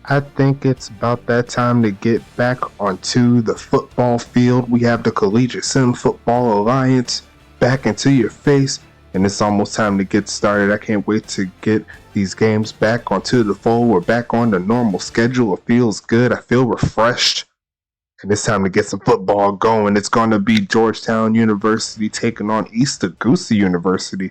I think it's about that time to get back onto the football field. We have the Collegiate Sim Football Alliance back into your face, and it's almost time to get started. I can't wait to get these games back onto the fold. We're back on the normal schedule. It feels good. I feel refreshed. And it's time to get some football going. It's going to be Georgetown University taking on Augusta University.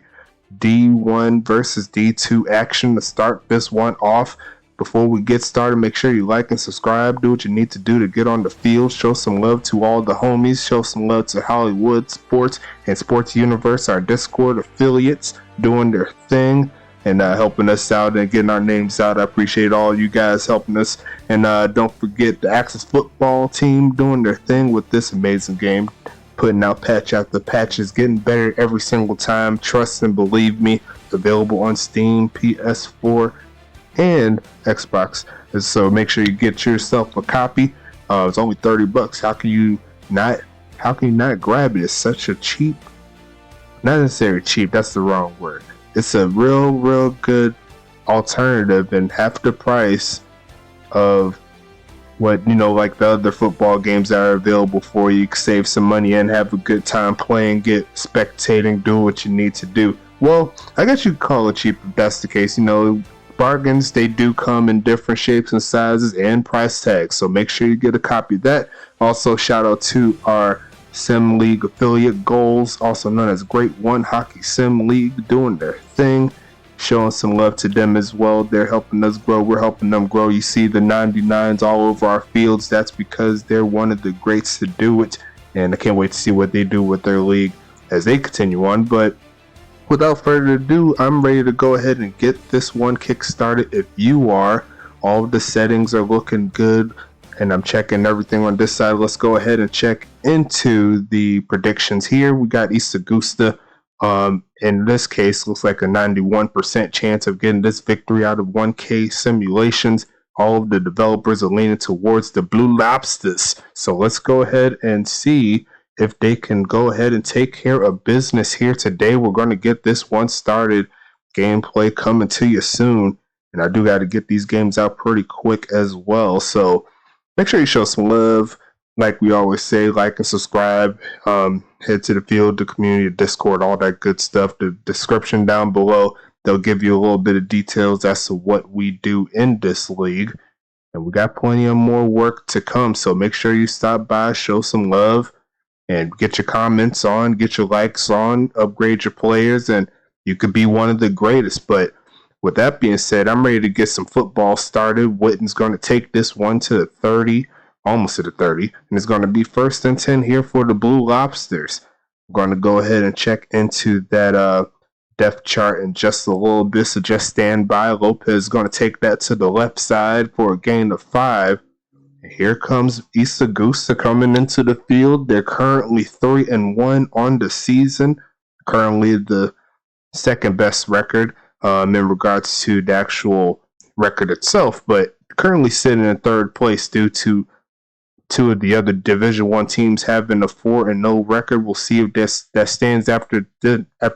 D1 versus D2 action to start this one off. Before we get started, make sure you like and subscribe. Do what you need to do to get on the field. Show some love to all the homies. Show some love to Hollywood Sports and Sports Universe, our Discord affiliates, doing their thing and helping us out and getting our names out. I appreciate all you guys helping us. And don't forget the Access Football team doing their thing with this amazing game. Putting out patch after patch, is getting better every single time. Trust and believe me. Available on Steam, PS4, and Xbox. And so make sure you get yourself a copy. It's only $30. How can you not grab it? It's such a cheap, not necessarily cheap, that's the wrong word. It's a real good alternative and half the price of what, like the other football games that are available for you. You can save some money and have a good time playing, get spectating, do what you need to do. Well, I guess you could call it cheap if that's the case. Bargains, they do come in different shapes and sizes and price tags, so make sure you get a copy of that. Also, shout out to our Sim League affiliate, Goals, also known as Great One Hockey Sim League, doing their thing, showing some love to them as well. They're helping us grow, we're helping them grow. You see the 99s all over our fields. That's because they're one of the greats to do it, and I can't wait to see what they do with their league as they continue on. But without further ado, I'm ready to go ahead and get this one kick-started. If you are, all of the settings are looking good, and I'm checking everything on this side. Let's go ahead and check into the predictions here. We got Augusta. In this case, looks like a 91% chance of getting this victory out of 1K simulations. All of the developers are leaning towards the Blue Lobsters. So let's go ahead and see if they can go ahead and take care of business here today. We're going to get this one started. Gameplay coming to you soon. And I do got to get these games out pretty quick as well. So make sure you show some love. Like we always say, like and subscribe. Head to the field, the community, Discord, all that good stuff. The description down below, they'll give you a little bit of details as to what we do in this league. And we got plenty of more work to come. So make sure you stop by, show some love, and get your comments on, get your likes on, upgrade your players, and you could be one of the greatest. But with that being said, I'm ready to get some football started. Witten's going to take this one to the 30, almost to the 30, and it's going to be 1st and 10 here for the Blue Lobsters. We're going to go ahead and check into that depth chart in just a little bit, so just stand by. Lopez is going to take that to the left side for a gain of 5. Here comes Augusta coming into the field. They're currently 3-1 on the season. Currently the second best record in regards to the actual record itself, but currently sitting in 3rd place due to 2 of the other Division I teams having a 4-0 record. We'll see if that stands after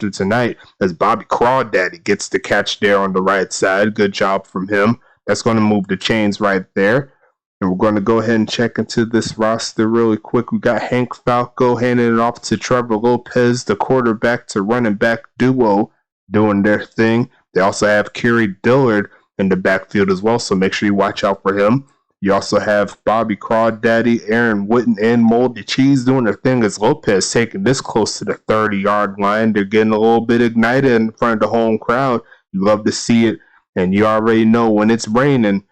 tonight, as Bobby Crawdaddy gets the catch there on the right side. Good job from him. That's going to move the chains right there. And we're going to go ahead and check into this roster really quick. We got Hank Falco handing it off to Trevor Lopez, the quarterback to running back duo, doing their thing. They also have Kerry Dillard in the backfield as well, so make sure you watch out for him. You also have Bobby Crawdaddy, Aaron Witten, and Moldy Cheese doing their thing as Lopez taking this close to the 30-yard line. They're getting a little bit ignited in front of the home crowd. You love to see it, and you already know when it's raining,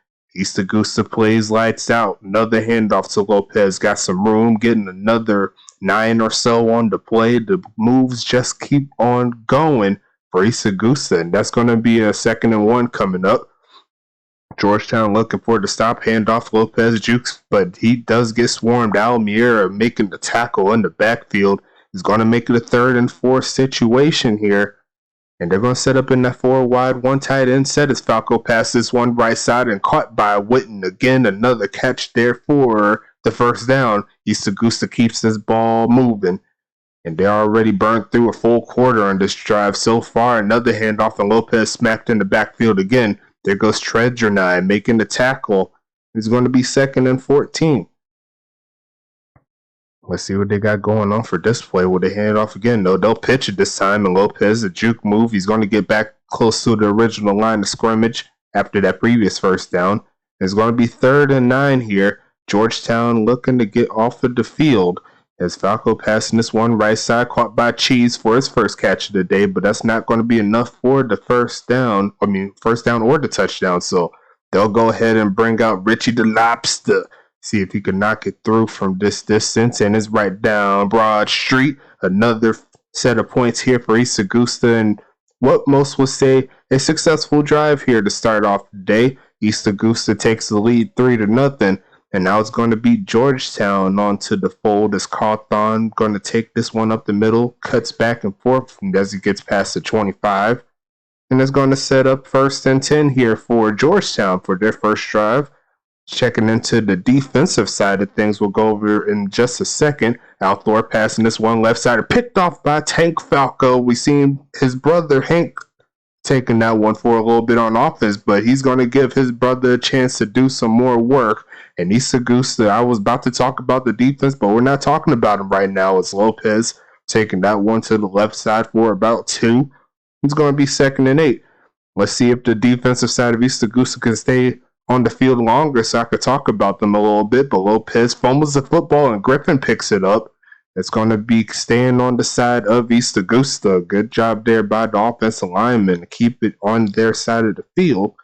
Augusta plays lights out. Another handoff to Lopez. Got some room, getting another 9 or so on the play. The moves just keep on going for Augusta, and that's going to be a 2nd and 1 coming up. Georgetown looking for the stop, handoff Lopez jukes, but he does get swarmed. Almiera making the tackle in the backfield. He's going to make it a 3rd and 4 situation here. And they're going to set up in that 4 wide, 1 tight end set as Falco passes one right side and caught by Witten. Again, another catch there for the 1st down. Augusta keeps this ball moving. And they already burned through a full quarter on this drive so far. Another handoff and Lopez smacked in the backfield again. There goes Treadjernine making the tackle. It's going to be 2nd and 14. Let's see what they got going on for this play. Will they hand it off again? No, they'll pitch it this time. And Lopez, a juke move. He's going to get back close to the original line of scrimmage after that previous first down. It's going to be 3rd and 9 here. Georgetown looking to get off of the field as Falco passing this one right side, caught by Cheese for his first catch of the day, but that's not going to be enough for the first down or the touchdown. So they'll go ahead and bring out Richie the Lobster. See if he can knock it through from this distance, and it's right down Broad Street. Another set of points here for East Augusta, and what most would say a successful drive here to start off the day. East Augusta takes the lead 3-0, and now it's going to be Georgetown onto the fold as Cawthon going to take this one up the middle, cuts back and forth as he gets past the 25, and it's going to set up 1st and 10 here for Georgetown for their first drive. Checking into the defensive side of things, we'll go over in just a second. Althor passing this one left side, picked off by Tank Falco. We seen his brother Hank taking that one for a little bit on offense, but he's going to give his brother a chance to do some more work. And East Augusta, I was about to talk about the defense, but we're not talking about him right now. It's Lopez taking that one to the left side for about 2. It's going to be 2nd and 8. Let's see if the defensive side of East Augusta can stay on the field longer so I could talk about them a little bit, but Lopez fumbles the football and Griffin picks it up. It's going to be staying on the side of East Augusta. Good job there by the offensive lineman to keep it on their side of the field.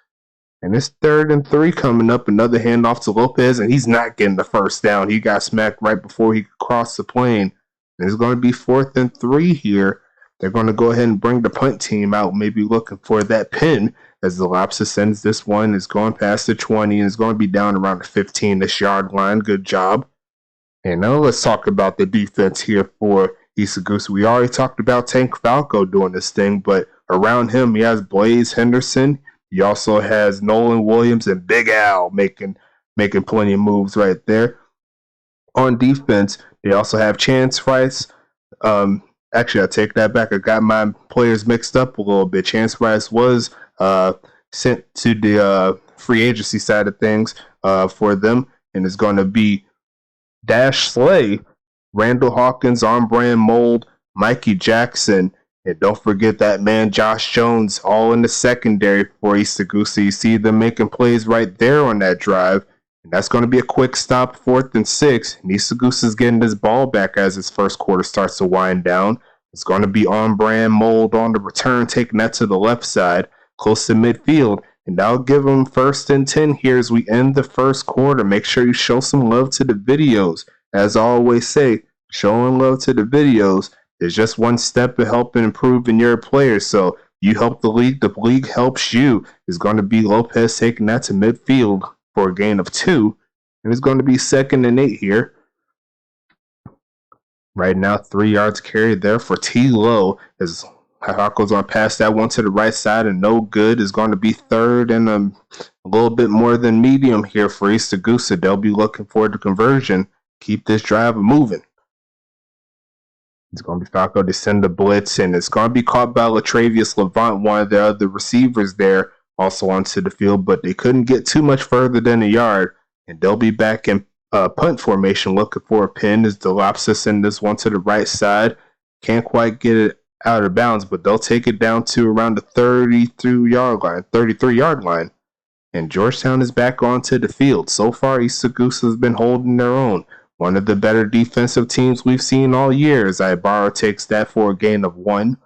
And it's 3rd and 3 coming up. Another handoff to Lopez, and he's not getting the first down. He got smacked right before he could cross the plane. And it's going to be 4th and 3 here. They're going to go ahead and bring the punt team out, maybe looking for that pin as the Lobster sends this one. Is going past the 20 and is going to be down around the 15-ish yard line. Good job. And now let's talk about the defense here for East Augusta. We already talked about Tank Falco doing this thing, but around him he has Blaze Henderson. He also has Nolan Williams and Big Al making plenty of moves right there. On defense, they also have Chance Rice. Actually, I take that back. I got my players mixed up a little bit. Chance Rice was sent to the free agency side of things for them, and it's going to be Dash Slay, Randall Hawkins, On Brand Mold, Mikey Jackson, and don't forget that man Josh Jones, all in the secondary for East Augusta. You see them making plays right there on that drive, and that's going to be a quick stop, 4th and 6. And East Augusta's getting this ball back as its first quarter starts to wind down. It's going to be On Brand Mold on the return, taking that to the left side, close to midfield. And I'll give them 1st and 10 here as we end the first quarter. Make sure you show some love to the videos. As I always say, showing love to the videos is just one step in helping improving your players. So you help the league helps you. It's going to be Lopez taking that to midfield for a gain of 2. And it's going to be 2nd and 8 here. Right now, 3 yards carried there for T-Low as Hako's going to pass that one to the right side and no good. Is going to be 3rd and a little bit more than medium here for East Augusta. They'll be looking for the conversion. Keep this drive moving. It's going to be Falco to send the blitz, and it's going to be caught by Latravius Levant, one of the other receivers there, also onto the field, but they couldn't get too much further than a yard, and they'll be back in punt formation looking for a pin as the Lobster send this one to the right side. Can't quite get it out of bounds, but they'll take it down to around the 33-yard line. And Georgetown is back onto the field. So far, East Augusta has been holding their own. One of the better defensive teams we've seen all year as Ibarra takes that for a gain of 1.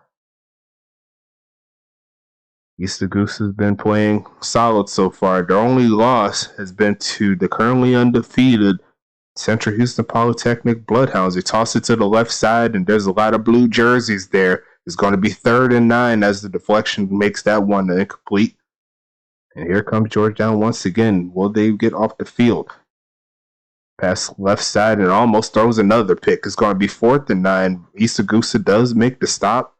East Augusta has been playing solid so far. Their only loss has been to the currently undefeated Central Houston Polytechnic Bloodhounds. They toss it to the left side, and there's a lot of blue jerseys there. It's going to be 3rd and 9 as the deflection makes that one incomplete. And here comes Georgetown once again. Will they get off the field? Pass left side and almost throws another pick. It's going to be 4th and 9. East Augusta does make the stop.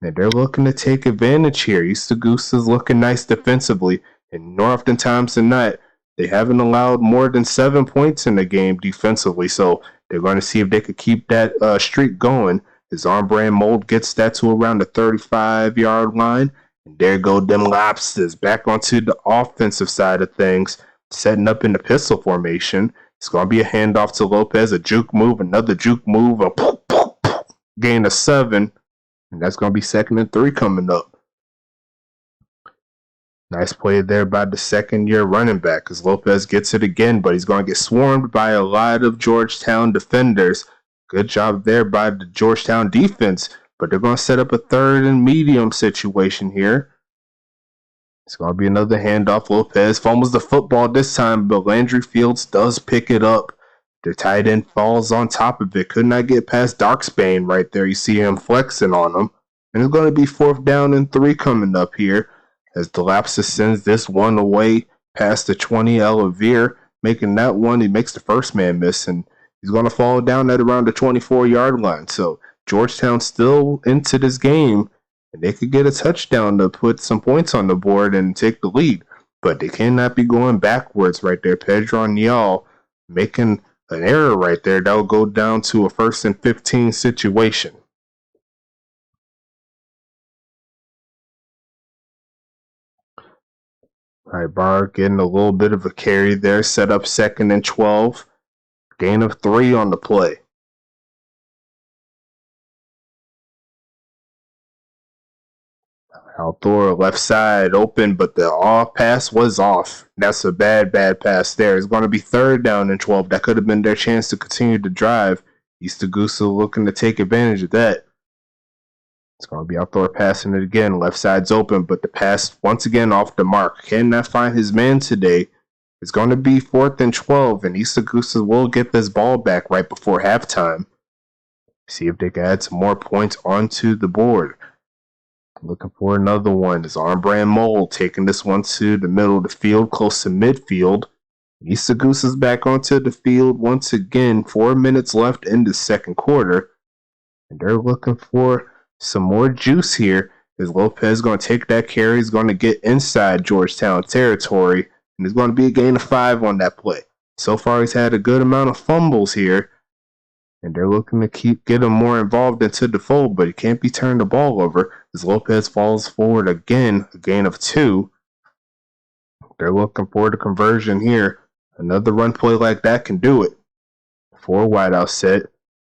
And they're looking to take advantage here. East Augusta's looking nice defensively. And more often times than not, they haven't allowed more than 7 points in the game defensively. So they're going to see if they could keep that streak going. His On Brand Mold gets that to around the 35-yard line. And there go them Lobsters back onto the offensive side of things. setting up in the pistol formation. It's going to be a handoff to Lopez, a juke move, another juke move, a gain of 7. And that's going to be 2nd and 3 coming up. Nice play there by the second-year running back as Lopez gets it again, but he's going to get swarmed by a lot of Georgetown defenders. Good job there by the Georgetown defense, but they're going to set up a 3rd and medium situation here. It's going to be another handoff. Lopez fumbles the football this time, but Landry Fields does pick it up. The tight end falls on top of it. Could not get past Darksbane right there. You see him flexing on him. And it's going to be 4th down and 3 coming up here as Delapsis sends this one away past the 20. Elavir making that one. He makes the first man miss, and he's going to fall down at around the 24-yard line. So Georgetown still into this game, and they could get a touchdown to put some points on the board and take the lead. But they cannot be going backwards right there. Pedro Nial making an error right there. That will go down to a 1st and 15 situation. All right, Barr getting a little bit of a carry there. Set up 2nd and 12. Gain of 3 on the play. Althor left side open, but the off pass was off. That's a bad pass there. It's going to be 3rd down and 12. That could have been their chance to continue to drive. East Augusta looking to take advantage of that. It's going to be Althor passing it again. Left side's open, but the pass once again off the mark. Cannot find his man today. It's going to be 4th and 12, and East Augusta will get this ball back right before halftime. See if they can add some more points onto the board. Looking for another one. It's Armbrand Mole taking this one to the middle of the field, close to midfield. East Augusta's back onto the field once again. 4 minutes left in the second quarter. And they're looking for some more juice here. As Lopez is going to take that carry. He's going to get inside Georgetown territory. And it's going to be a gain of 5 on that play. So far, he's had a good amount of fumbles here. And they're looking to get him more involved into the fold, but he can't be turned the ball over as Lopez falls forward again, a gain of 2. They're looking for the conversion here. Another run play like that can do it. 4 wideout set.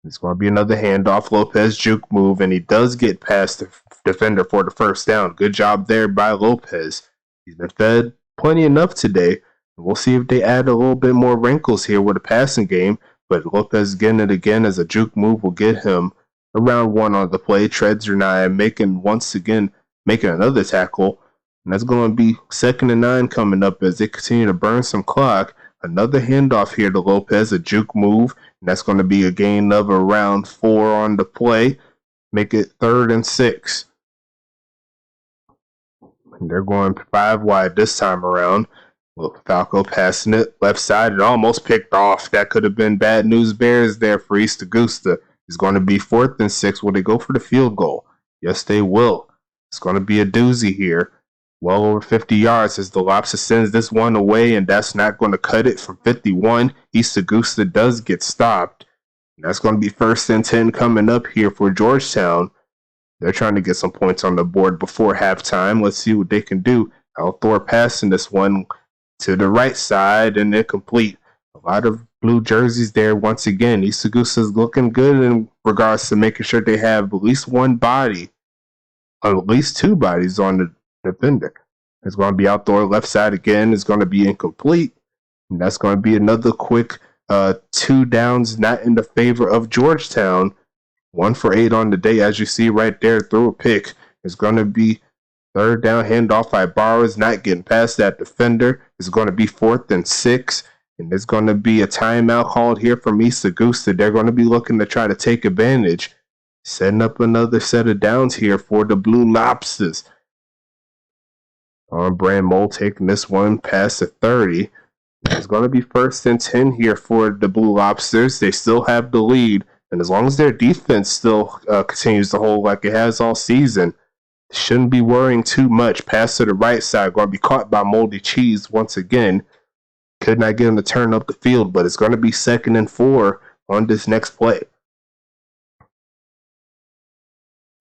It's going to be another handoff. Lopez juke move, and he does get past the defender for the 1st down. Good job there by Lopez. He's been fed plenty enough today. We'll see if they add a little bit more wrinkles here with the passing game. But Lopez getting it again as a juke move will get him around 1 on the play. Treads or 9, making another tackle. And that's going to be 2nd and 9 coming up as they continue to burn some clock. Another handoff here to Lopez, a juke move. And that's going to be a gain of around 4 on the play. Make it 3rd and 6. And they're going 5 wide this time around. Falco passing it left side. It almost picked off. That could have been bad news bears there for East Augusta. It's going to be 4th and 6. Will they go for the field goal? Yes, they will. It's going to be a doozy here. Well over 50 yards as the Lobster sends this one away, and that's not going to cut it from 51. East Augusta does get stopped. And that's going to be 1st and 10 coming up here for Georgetown. They're trying to get some points on the board before halftime. Let's see what they can do. Althor passing this one to the right side, and they're complete. A lot of blue jerseys there once again. East Augusta's looking good in regards to making sure they have at least 1 body, or at least 2 bodies on the defender. It's going to be Althor left side again. It's going to be incomplete. And that's going to be another quick 2 downs not in the favor of Georgetown. 1 for 8 on the day, as you see right there, through a pick. It's going to be 3rd down handoff by Barrows, not getting past that defender. It's going to be 4th and 6. And there's going to be a timeout called here from East Augusta. They're going to be looking to try to take advantage. Setting up another set of downs here for the Blue Lobsters. Brand Mole taking this one past the 30. It's going to be 1st and 10 here for the Blue Lobsters. They still have the lead. And as long as their defense still continues to hold like it has all season, shouldn't be worrying too much. Pass to the right side. Going to be caught by Moldy Cheese once again. Could not get him to turn up the field, but it's going to be 2nd and 4 on this next play.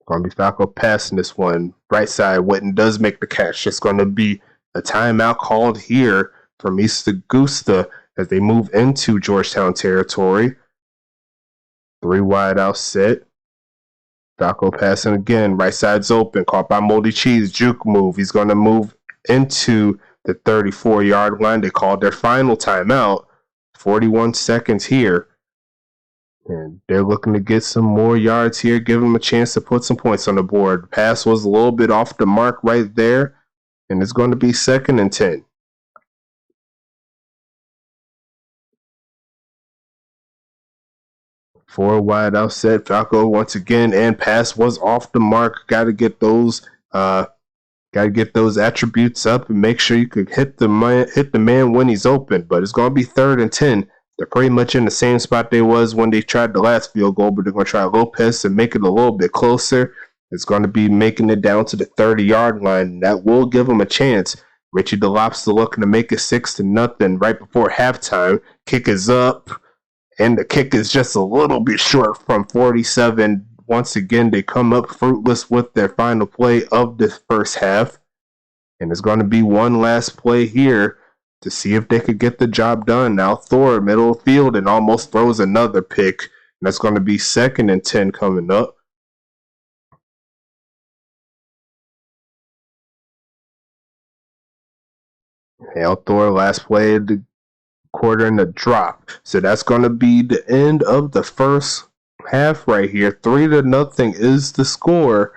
Going to be Falco passing this one. Right side, Witten does make the catch. It's going to be a timeout called here from East Augusta as they move into Georgetown territory. 3 wide out set. Falco passing again. Right side's open. Caught by Moldy Cheese. Juke move. He's going to move into the 34-yard line. They called their final timeout. 41 seconds here. And they're looking to get some more yards here. Give them a chance to put some points on the board. The pass was a little bit off the mark right there. And it's going to be 2nd and 10. Four wide out set. Falco once again, and pass was off the mark. Got to get those attributes up and make sure you could hit the man when he's open. But it's going to be 3rd and 10. They're pretty much in the same spot they was when they tried the last field goal, but they're going to try Lopez and make it a little bit closer. It's going to be making it down to the 30-yard line. That will give them a chance. Richie DeLopes looking to make it 6-0 right before halftime. Kick is up. And the kick is just a little bit short from 47. Once again, they come up fruitless with their final play of the first half. And it's going to be one last play here to see if they could get the job done. Now Thor, middle of the field, and almost throws another pick. And that's going to be 2nd and 10 coming up. Hale Thor, last play of the quarter and the drop. So that's going to be the end of the first half right here. 3-0 is the score.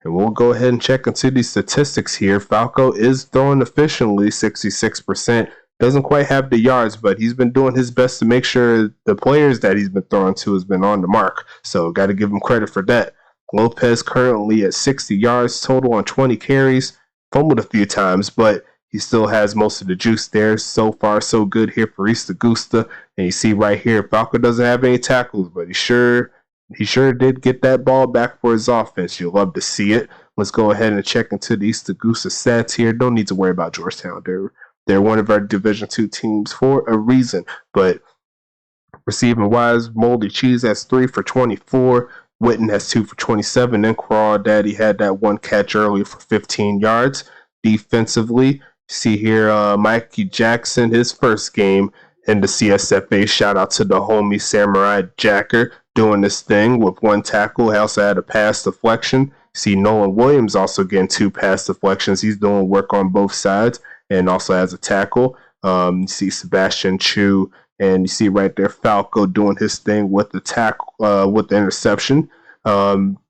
And we'll go ahead and check into these statistics here. Falco is throwing efficiently, 66%. Doesn't quite have the yards, but he's been doing his best to make sure the players that he's been throwing to has been on the mark. So got to give him credit for that. Lopez currently at 60 yards total on 20 carries. Fumbled a few times, but he still has most of the juice there. So far, so good here for East Augusta. And you see right here, Falco doesn't have any tackles, but he sure did get that ball back for his offense. You'll love to see it. Let's go ahead and check into the East Augusta stats here. Don't need to worry about Georgetown. They're one of our Division II teams for a reason. But receiving wise, Moldy Cheese has 3 for 24. Witten has 2 for 27. And Crawdaddy had that one catch earlier for 15 yards. Defensively, see here, Mikey Jackson, his first game in the CSFA. Shout out to the homie Samurai Jacker doing this thing with 1 tackle. He also had a pass deflection. See Nolan Williams also getting 2 pass deflections. He's doing work on both sides and also has a tackle. You see Sebastian Chu, and you see right there Falco doing his thing with the tackle, with the interception.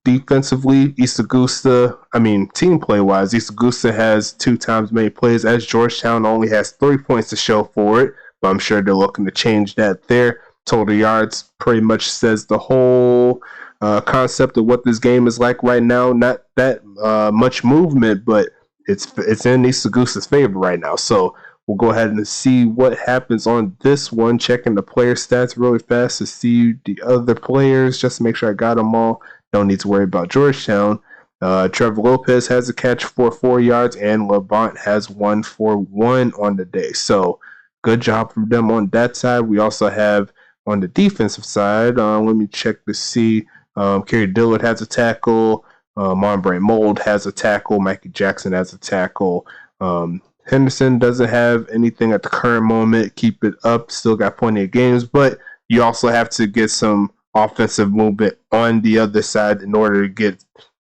Defensively, team play wise, East Augusta has 2 times many plays as Georgetown only has 3 points to show for it, but I'm sure they're looking to change that there. Total yards pretty much says the whole concept of what this game is like right now. Not that much movement, but it's in East Augusta's favor right now. So we'll go ahead and see what happens on this one. Checking the player stats really fast to see the other players, just to make sure I got them all. Don't need to worry about Georgetown. Trevor Lopez has a catch for 4 yards, and Levant has 1 for 1 on the day. So good job from them on that side. We also have on the defensive side, let me check to see. Kerry Dillard has a tackle. Monbray Mold has a tackle. Mikey Jackson has a tackle. Henderson doesn't have anything at the current moment. Keep it up. Still got plenty of games, but you also have to get some offensive movement on the other side in order to get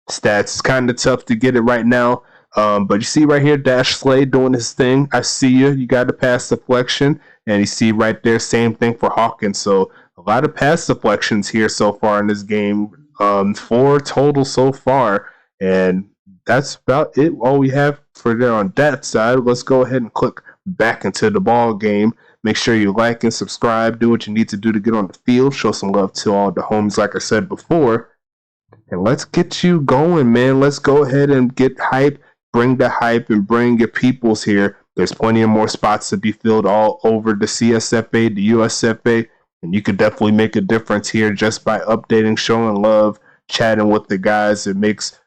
stats. It's kind of tough to get it right now. But you see right here, Dash Slade doing his thing. I see you. You got a pass deflection. And you see right there, same thing for Hawkins. So a lot of pass deflections here so far in this game. 4 total so far. And that's about it. All we have for there on that side. Let's go ahead and click back into the ball game. Make sure you like and subscribe. Do what you need to do to get on the field. Show some love to all the homies, like I said before. And let's get you going, man. Let's go ahead and get hype. Bring the hype and bring your peoples here. There's plenty of more spots to be filled all over the CSFA, the USFA. And you could definitely make a difference here just by updating, showing love, chatting with the guys. It makes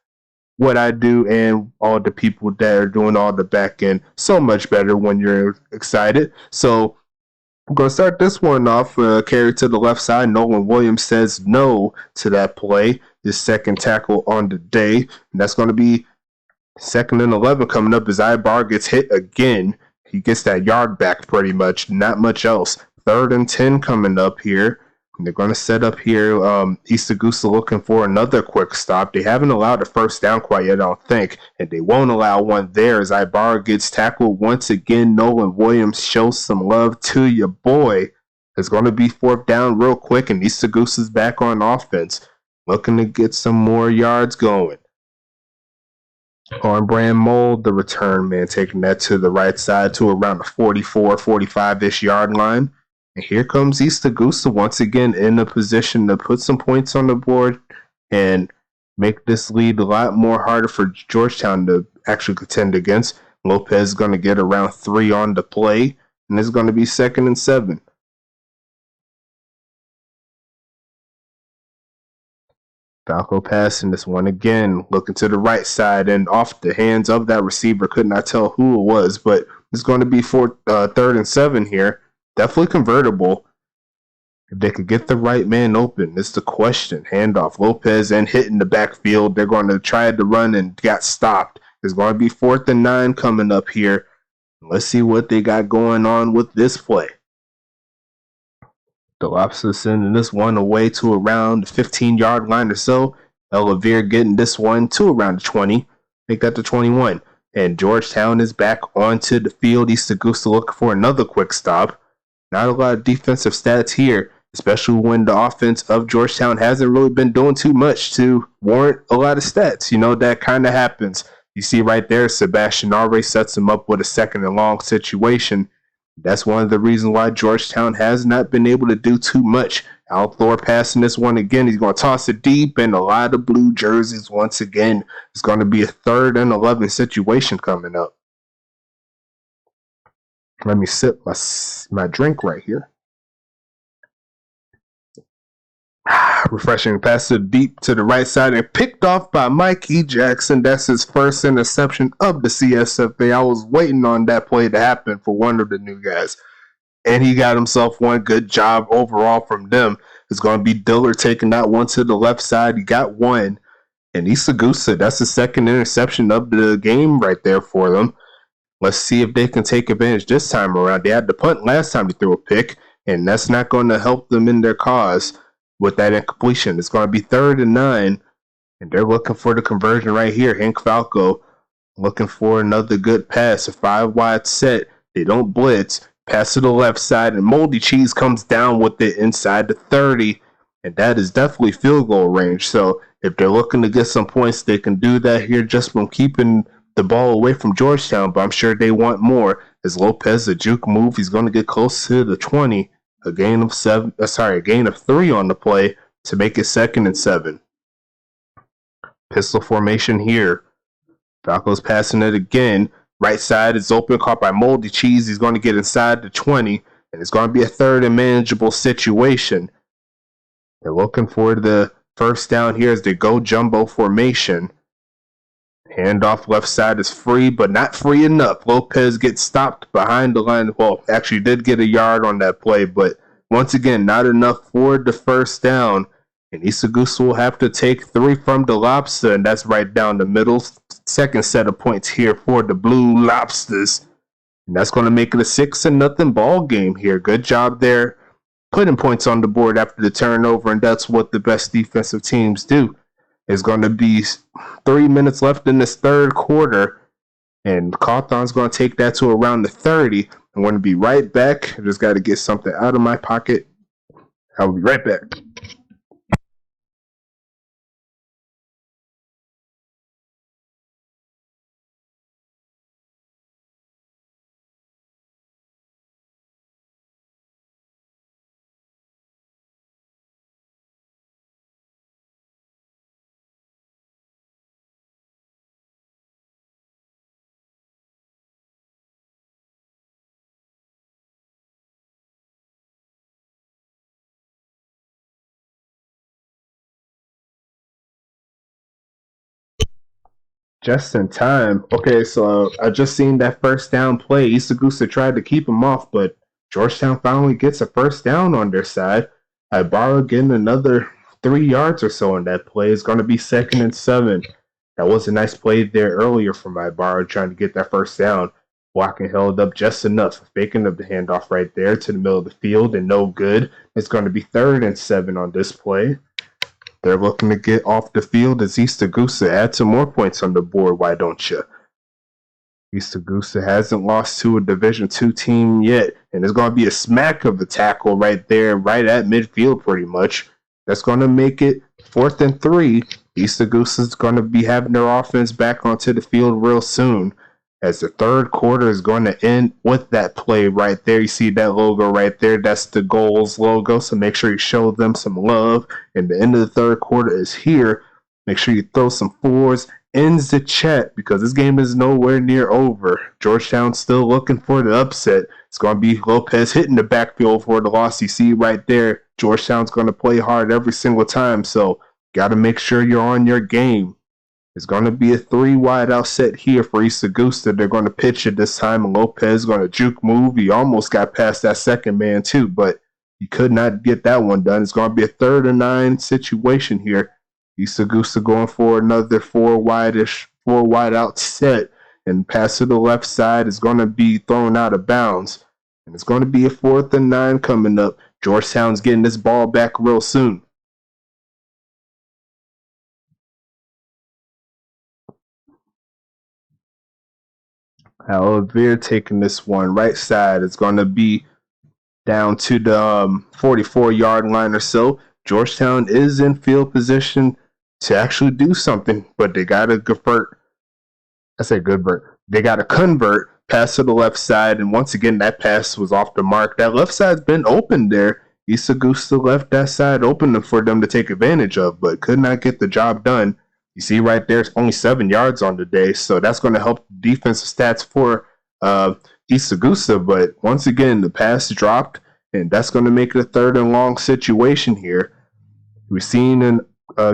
what I do and all the people that are doing all the back end so much better when you're excited. So I'm going to start this one off. Carry to the left side. Nolan Williams says no to that play. His second tackle on the day. And that's going to be 2nd and 11 coming up as Ibar gets hit again. He gets that yard back pretty much, not much else. 3rd and 10 coming up here. And they're going to set up here. East Augusta looking for another quick stop. They haven't allowed a first down quite yet, I don't think. And they won't allow one there as Ibarra gets tackled once again. Nolan Williams shows some love to your boy. It's going to be 4th down real quick, and East Augusta's back on offense, looking to get some more yards going. On Brand Mold, the return man, taking that to the right side to around the 44, 45-ish yard line. And here comes East Augusta once again in a position to put some points on the board and make this lead a lot more harder for Georgetown to actually contend against. Lopez is going to get around 3 on the play, and it's going to be 2nd and 7. Falco passing this one again, looking to the right side and off the hands of that receiver. Could not tell who it was, but it's going to be 3rd and 7 here. Definitely convertible. If they could get the right man open, it's the question. Handoff, Lopez and hitting the backfield. They're going to try to run and got stopped. It's going to be 4th and 9 coming up here. Let's see what they got going on with this play. The Lobsters sending this one away to around the 15-yard line or so. Elevere getting this one to around the 20. Make that the 21. And Georgetown is back onto the field. East Augusta looking for another quick stop. Not a lot of defensive stats here, especially when the offense of Georgetown hasn't really been doing too much to warrant a lot of stats. You know, that kind of happens. You see right there, Sebastian already sets him up with a 2nd and long situation. That's one of the reasons why Georgetown has not been able to do too much. Al Thor passing this one again. He's going to toss it deep, and a lot of blue jerseys once again. It's going to be a 3rd and 11 situation coming up. Let me sip my drink right here. Refreshing. Pass it deep to the right side and picked off by Mikey Jackson. That's his first interception of the CSFA. I was waiting on that play to happen for one of the new guys. And he got himself one. Good job overall from them. It's going to be Diller taking that one to the left side. He got one. And East Augusta, that's the 2nd interception of the game right there for them. Let's see if they can take advantage this time around. They had the punt last time they threw a pick, and that's not going to help them in their cause with that incompletion. It's going to be 3rd and 9, and they're looking for the conversion right here. Hank Falco looking for another good pass, a 5-wide set. They don't blitz. Pass to the left side, and Moldy Cheese comes down with it inside the 30, and that is definitely field goal range. So if they're looking to get some points, they can do that here just from keeping the ball away from Georgetown, but I'm sure they want more. As Lopez, a juke move, he's going to get close to the 20. A gain of 3 on the play to make it 2nd and 7. Pistol formation here. Falco's passing it again. Right side is open, caught by Moldy Cheese. He's going to get inside the 20, and it's going to be a 3rd and manageable situation. They're looking for the first down here as they go jumbo formation. Handoff left side is free, but not free enough. Lopez gets stopped behind the line. Well, actually did get a yard on that play, but once again, not enough for the first down. And East Augusta will have to take 3 from the Lobster, and that's right down the middle. 2nd set of points here for the Blue Lobsters. And that's going to make it a 6-0 ball game here. Good job there, putting points on the board after the turnover, and that's what the best defensive teams do. It's going to be 3 minutes left in this 3rd quarter, and Cawthon's going to take that to around the 30. I'm going to be right back. I just got to get something out of my pocket. I'll be right back. Just in time. Okay, so I just seen that first down play. East Augusta tried to keep him off, but Georgetown finally gets a first down on their side. Ibarra getting another 3 yards or so on that play. It's going to be 2nd and 7. That was a nice play there earlier from Ibarra trying to get that first down. Blocking held up just enough, faking up the handoff right there to the middle of the field, and no good. It's going to be 3rd and 7 on this play. They're looking to get off the field as East Augusta add some more points on the board. Why don't you? East Augusta hasn't lost to a Division II team yet, and it's going to be a smack of a tackle right there, right at midfield pretty much. That's going to make it 4th and 3. East Augusta is going to be having their offense back onto the field real soon, as the 3rd quarter is going to end with that play right there. You see that logo right there? That's the goals logo, so make sure you show them some love. And the end of the 3rd quarter is here. Make sure you throw some 4s. Ends the chat because this game is nowhere near over. Georgetown's still looking for the upset. It's going to be Lopez hitting the backfield for the loss. You see right there, Georgetown's going to play hard every single time, so got to make sure you're on your game. It's going to be a 3 wide out set here for East Augusta. They're going to pitch it this time, and Lopez is going to juke move. He almost got past that second man too, but he could not get that one done. It's going to be a 3rd and 9 situation here. East Augusta going for another 4 wide out set, and pass to the left side is going to be thrown out of bounds. And it's going to be a 4th and 9 coming up. Georgetown's getting this ball back real soon. However, taking this one right side is going to be down to the 44-yard line or so. Georgetown is in field position to actually do something, but they got to convert. They got to convert, pass to the left side, and once again, that pass was off the mark. That left side's been open there. East Augusta left that side open for them to take advantage of, but could not get the job done. You see right there, it's only 7 yards on the day, so that's going to help defensive stats for East Augusta. But once again, the pass dropped, and that's going to make it a 3rd and long situation here. We've seen in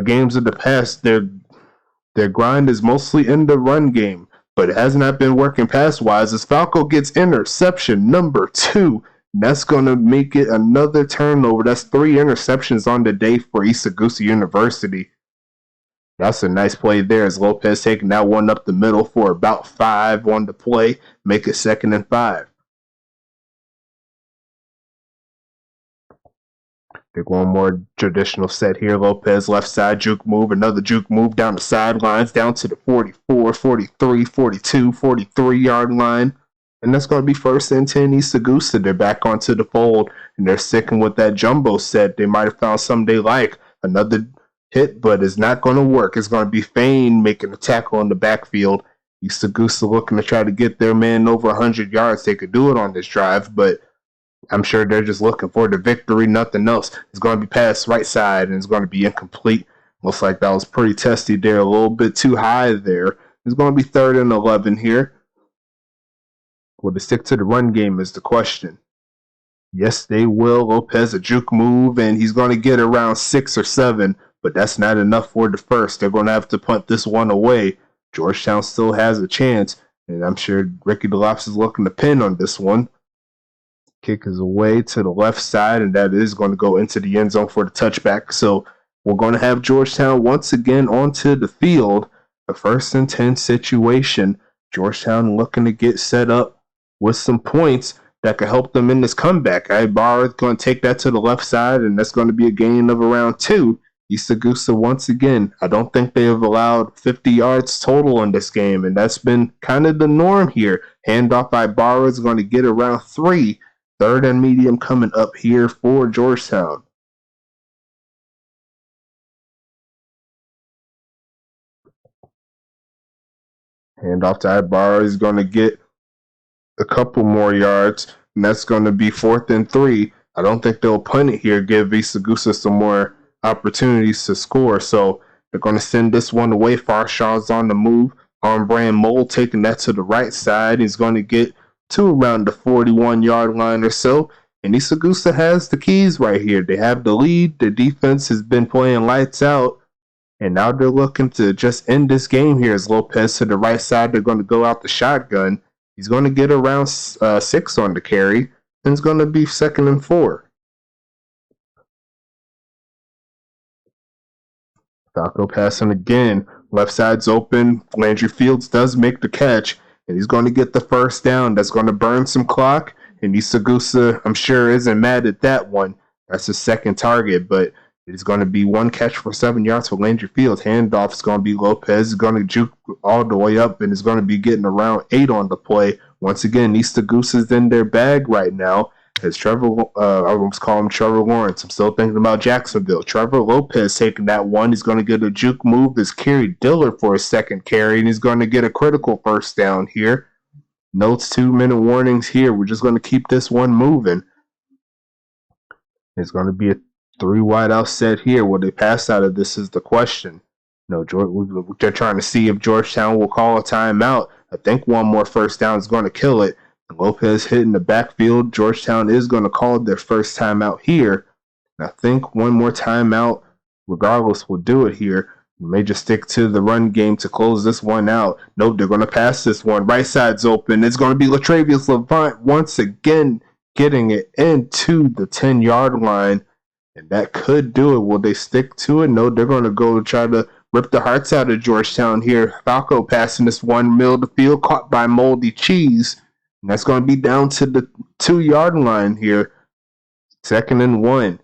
games of the past, their grind is mostly in the run game, but it has not been working pass-wise as Falco gets interception number 2. And that's going to make it another turnover. That's 3 interceptions on the day for East Augusta University. That's a nice play there as Lopez taking that one up the middle for about 5 on the play. Make it 2nd and 5. Take one more traditional set here. Lopez left side juke move. Another juke move down the sidelines, down to the 44, 43, 42, 43-yard line. And that's going to be 1st and 10 East Augusta. They're back onto the fold, and they're sticking with that jumbo set. They might have found something they like. Another hit, but it's not going to work. It's going to be Fain making a tackle in the backfield. East Augusta looking to try to get their man over 100 yards. They could do it on this drive, but I'm sure they're just looking for the victory, nothing else. It's going to be passed right side, and it's going to be incomplete. Looks like that was pretty testy there, a little bit too high there. It's going to be 3rd and 11 here. Will they stick to the run game is the question. Yes, they will. Lopez a juke move, and he's going to get around 6 or 7, but that's not enough for the first. They're going to have to punt this one away. Georgetown still has a chance, and I'm sure Ricky DeLops is looking to pin on this one. Kick is away to the left side, and that is going to go into the end zone for the touchback. So we're going to have Georgetown once again onto the field. A 1st and 10 situation. Georgetown looking to get set up with some points that could help them in this comeback. Ibarra is going to take that to the left side, and that's going to be a gain of around 2. East Augusta, once again, I don't think they have allowed 50 yards total in this game, and that's been kind of the norm here. Handoff Ibarra is going to get around 3. 3rd and medium coming up here for Georgetown. Handoff to Ibarra is going to get a couple more yards, and that's going to be 4th and 3. I don't think they'll punt it here, give East Augusta some more opportunities to score. So they're going to send this one away. Farshaw's on the move. On-brand Mole taking that to the right side. He's going to get to around the 41-yard line or so. And East Augusta has the keys right here. They have the lead. The defense has been playing lights out. And now they're looking to just end this game here as Lopez to the right side. They're going to go out the shotgun. He's going to get around 6 on the carry. And it's going to be 2nd and 4. Falco passing again. Left side's open. Landry Fields does make the catch. and he's going to get the first down. That's going to burn some clock, and Augusta, I'm sure, isn't mad at that one. That's his second target, but it's going to be one catch for 7 yards for Landry Fields. Handoff is going to be Lopez. Is going to juke all the way up, and is going to be getting around 8 on the play. Once again, Augusta's in their bag right now. As Trevor, I almost call him Trevor Lawrence. I'm still thinking about Jacksonville. Trevor Lopez taking that one. He's going to get a juke move. Is Kerry Dillard for a second carry, and he's going to get a critical first down here. Notes 2-minute warnings here. We're just going to keep this one moving. It's going to be a 3 wide out set here. Will they pass out of this is the question. No, they're trying to see if Georgetown will call a timeout. I think one more first down is going to kill it. Lopez hitting the backfield. Georgetown is going to call their first timeout here. And I think one more timeout, regardless, will do it here. You may just stick to the run game to close this one out. Nope, they're going to pass this one. Right side's open. It's going to be Latravius Levant once again getting it into the 10-yard line. And that could do it. Will they stick to it? No, they're going to go try to rip the hearts out of Georgetown here. Falco passing this one, middle of the field, caught by Moldy Cheese. And that's going to be down to the 2-yard line here. 2nd and 1.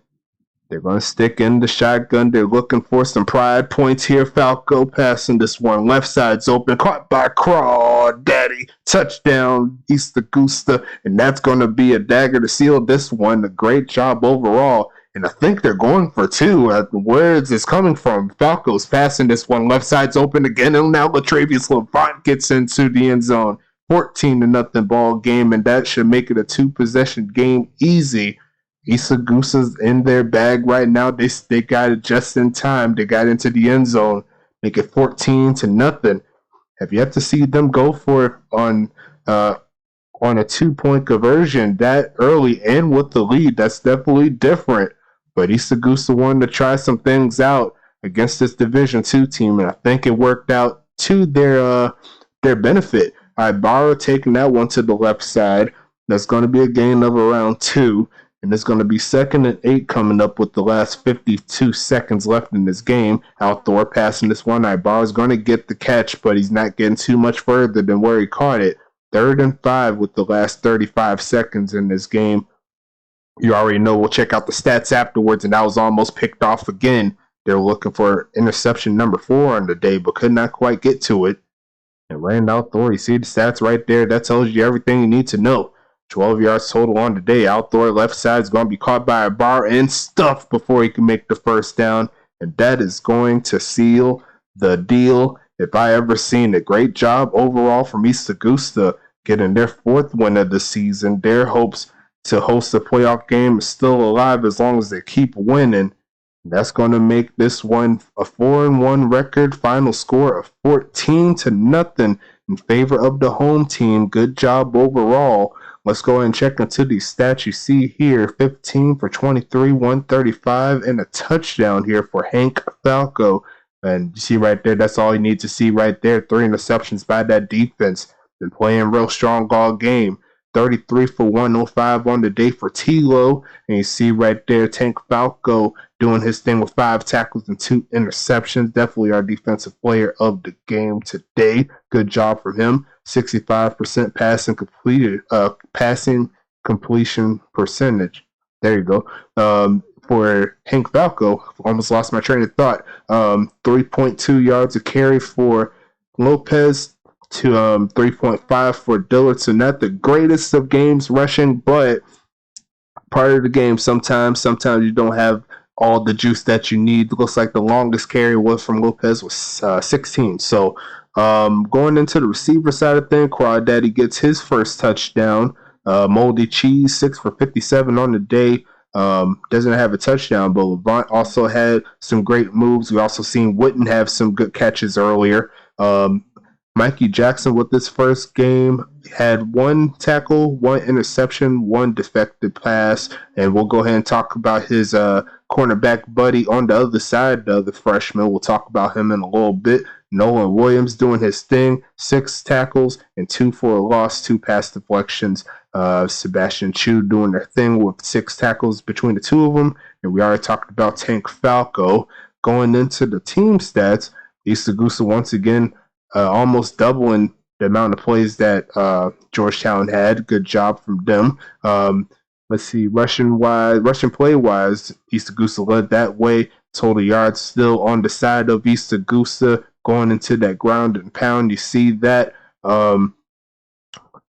They're going to stick in the shotgun. They're looking for some pride points here. Falco passing this one. Left side's open. Caught by Crawdaddy. Touchdown, East Augusta. And that's going to be a dagger to seal this one. A great job overall. And I think they're going for 2. Where is this coming from? Falco's passing this one. Left side's open again. And now Latravius Levant gets into the end zone. 14-0 ball game, and that should make it a 2-possession game easy. East Augusta's in their bag right now. They got it just in time. They got into the end zone. Make it 14-0. Have yet to see them go for it on a 2-point conversion that early and with the lead. That's definitely different. But East Augusta wanted to try some things out against this Division II team, and I think it worked out to their benefit. Ibarra taking that one to the left side. That's going to be a gain of around 2. And it's going to be 2nd and 8 coming up with the last 52 seconds left in this game. Althor passing this one. Ibarra's going to get the catch, but he's not getting too much further than where he caught it. 3rd and 5 with the last 35 seconds in this game. You already know. We'll check out the stats afterwards, and that was almost picked off again. They're looking for interception number 4 on the day, but could not quite get to it. And Randall Thor, you see the stats right there. That tells you everything you need to know. 12 yards total on the day. Althor left side is going to be caught by a bar and stuffed before he can make the first down. And that is going to seal the deal if I ever seen it. Great job overall from East Augusta getting their 4th win of the season. Their hopes to host a playoff game is still alive as long as they keep winning. That's going to make this one a 4-1 record. Final score of 14-0 in favor of the home team. Good job overall. Let's go ahead and check into these stats. You see here, 15 for 23, 135, and a touchdown here for Hank Falco. And you see right there, that's all you need to see right there. 3 interceptions by that defense. Been playing real strong all game. 33 for 105 on the day for Tilo. And you see right there, Tank Falco doing his thing with 5 tackles and 2 interceptions. Definitely our defensive player of the game today. Good job from him. 65% passing completion percentage. There you go. For Hank Falco, almost lost my train of thought. 3.2 yards a carry for Lopez to 3.5 for Dillard. So not the greatest of games rushing, but part of the game sometimes you don't have all the juice that you need. It looks like the longest carry was from Lopez was 16. So going into the receiver side of things, Crawdaddy gets his first touchdown. Moldy Cheese, 6 for 57 on the day. Doesn't have a touchdown, but Levant also had some great moves. We also seen Witten have some good catches earlier. Mikey Jackson with this first game had 1 tackle, 1 interception, 1 defected pass, and we'll go ahead and talk about his cornerback buddy on the other side, the freshman. We'll talk about him in a little bit. Nolan Williams doing his thing, 6 tackles and 2 for a loss, 2 pass deflections. Sebastian Chu doing their thing with 6 tackles between the 2 of them, and we already talked about Tank Falco. Going into the team stats, East Augusta once again almost doubling the amount of plays that Georgetown had. Good job from them. Let's see, Russian play wise, East Augusta led that way. Total yards still on the side of East Augusta, going into that ground and pound. You see that.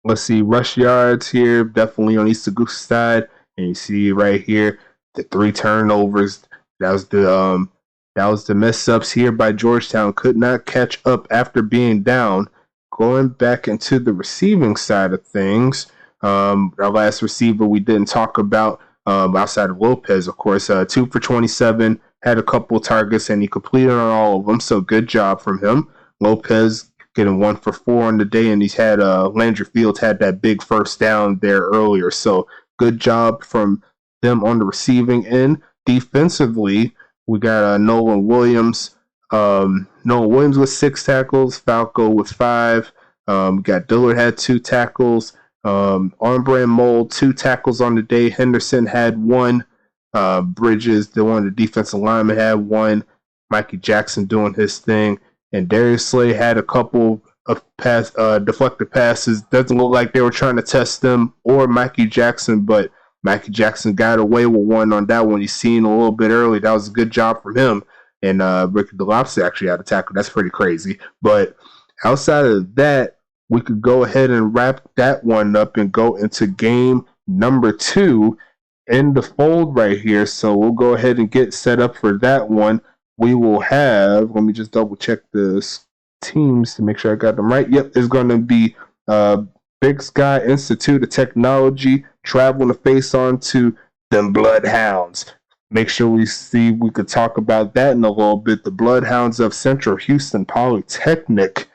Let's see, rush yards here, definitely on East Augusta side, and you see right here the 3 turnovers. That was the mess ups here by Georgetown. Could not catch up after being down. Going back into the receiving side of things, our last receiver we didn't talk about outside of Lopez, of course, 2 for 27, had a couple targets, and he completed on all of them. So good job from him. Lopez getting 1 for 4 on the day, and he's had Landry Fields had that big first down there earlier. So good job from them on the receiving end. Defensively, we got Nolan Williams. Nolan Williams with 6 tackles, Falco with 5. Got Dillard had 2 tackles. Armbrand Mold 2 tackles on the day. Henderson had 1. Bridges, one of the defensive linemen, had 1. Mikey Jackson doing his thing. And Darius Slay had a couple of deflected passes. Doesn't look like they were trying to test them or Mikey Jackson, but Mikey Jackson got away with one on that one. He's seen a little bit early. That was a good job from him. And Ricky DeLopes actually had a tackle. That's pretty crazy. But outside of that, we could go ahead and wrap that one up and go into game number 2 in the fold right here. So we'll go ahead and get set up for that one. We will have, let me just double check the teams to make sure I got them right. Yep, it's going to be Big Sky Institute of Technology traveling to face on to them Bloodhounds. Make sure we could talk about that in a little bit. The Bloodhounds of Central Houston Polytechnic.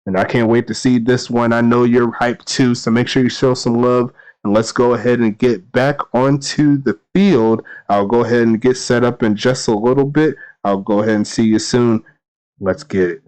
And I can't wait to see this one. I know you're hyped too, so make sure you show some love. And let's go ahead and get back onto the field. I'll go ahead and get set up in just a little bit. I'll go ahead and see you soon. Let's get it.